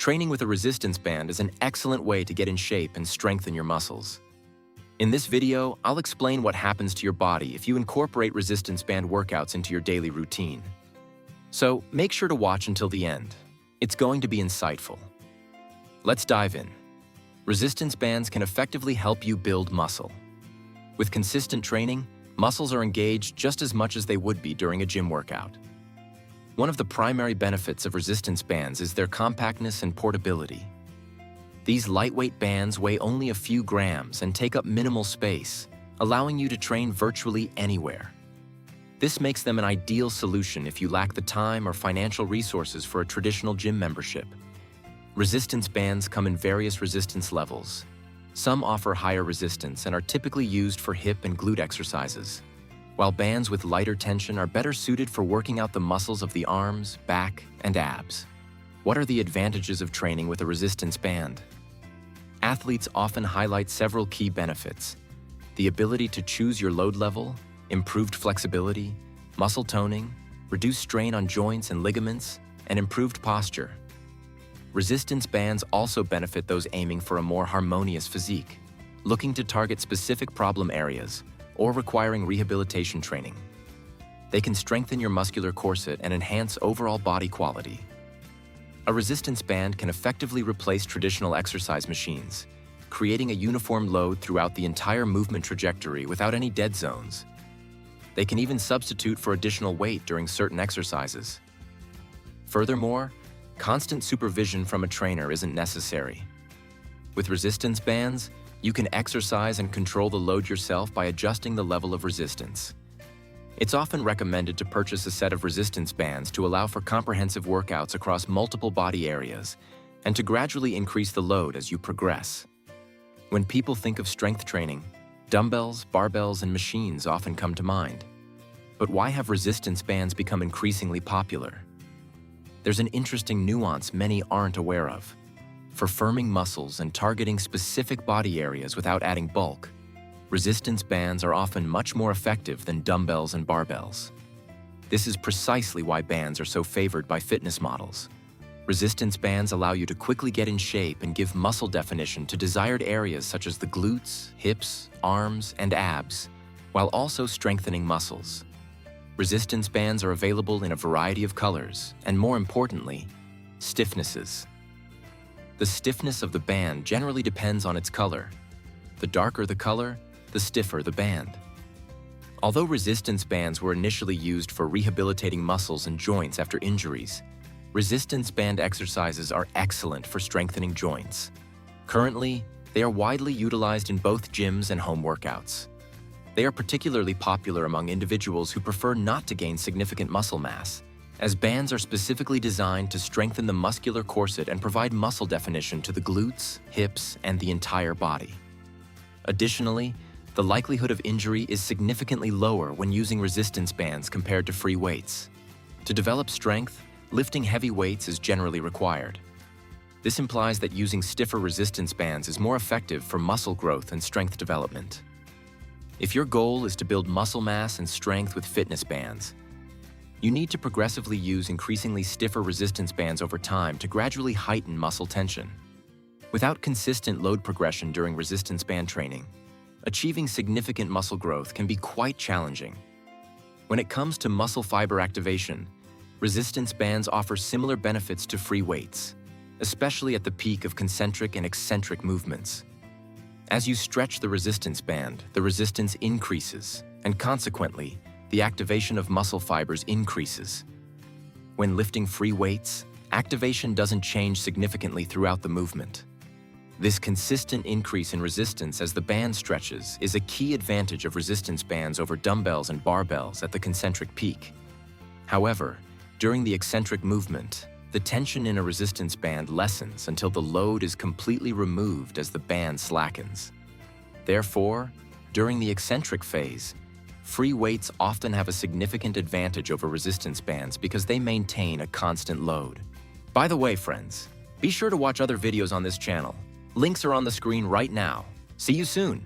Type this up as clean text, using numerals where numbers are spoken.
Training with a resistance band is an excellent way to get in shape and strengthen your muscles. In this video, I'll explain what happens to your body if you incorporate resistance band workouts into your daily routine. So make sure to watch until the end. It's going to be insightful. Let's dive in. Resistance bands can effectively help you build muscle. With consistent training, muscles are engaged just as much as they would be during a gym workout. One of the primary benefits of resistance bands is their compactness and portability. These lightweight bands weigh only a few grams and take up minimal space, allowing you to train virtually anywhere. This makes them an ideal solution if you lack the time or financial resources for a traditional gym membership. Resistance bands come in various resistance levels. Some offer higher resistance and are typically used for hip and glute exercises, while bands with lighter tension are better suited for working out the muscles of the arms, back, and abs. What are the advantages of training with a resistance band? Athletes often highlight several key benefits: the ability to choose your load level, improved flexibility, muscle toning, reduced strain on joints and ligaments, and improved posture. Resistance bands also benefit those aiming for a more harmonious physique, looking to target specific problem areas, or requiring rehabilitation training. They can strengthen your muscular corset and enhance overall body quality. A resistance band can effectively replace traditional exercise machines, creating a uniform load throughout the entire movement trajectory without any dead zones. They can even substitute for additional weight during certain exercises. Furthermore, constant supervision from a trainer isn't necessary. With resistance bands, you can exercise and control the load yourself by adjusting the level of resistance. It's often recommended to purchase a set of resistance bands to allow for comprehensive workouts across multiple body areas and to gradually increase the load as you progress. When people think of strength training, dumbbells, barbells, and machines often come to mind. But why have resistance bands become increasingly popular? There's an interesting nuance many aren't aware of. For firming muscles and targeting specific body areas without adding bulk, resistance bands are often much more effective than dumbbells and barbells. This is precisely why bands are so favored by fitness models. Resistance bands allow you to quickly get in shape and give muscle definition to desired areas such as the glutes, hips, arms, and abs, while also strengthening muscles. Resistance bands are available in a variety of colors, and more importantly, stiffnesses. The stiffness of the band generally depends on its color. The darker the color, the stiffer the band. Although resistance bands were initially used for rehabilitating muscles and joints after injuries, resistance band exercises are excellent for strengthening joints. Currently, they are widely utilized in both gyms and home workouts. They are particularly popular among individuals who prefer not to gain significant muscle mass, as bands are specifically designed to strengthen the muscular corset and provide muscle definition to the glutes, hips, and the entire body. Additionally, the likelihood of injury is significantly lower when using resistance bands compared to free weights. To develop strength, lifting heavy weights is generally required. This implies that using stiffer resistance bands is more effective for muscle growth and strength development. If your goal is to build muscle mass and strength with fitness bands, you need to progressively use increasingly stiffer resistance bands over time to gradually heighten muscle tension. Without consistent load progression during resistance band training, achieving significant muscle growth can be quite challenging. When it comes to muscle fiber activation, resistance bands offer similar benefits to free weights, especially at the peak of concentric and eccentric movements. As you stretch the resistance band, the resistance increases, and consequently, the activation of muscle fibers increases. When lifting free weights, activation doesn't change significantly throughout the movement. This consistent increase in resistance as the band stretches is a key advantage of resistance bands over dumbbells and barbells at the concentric peak. However, during the eccentric movement, the tension in a resistance band lessens until the load is completely removed as the band slackens. Therefore, during the eccentric phase, free weights often have a significant advantage over resistance bands because they maintain a constant load. By the way, friends, be sure to watch other videos on this channel. Links are on the screen right now. See you soon!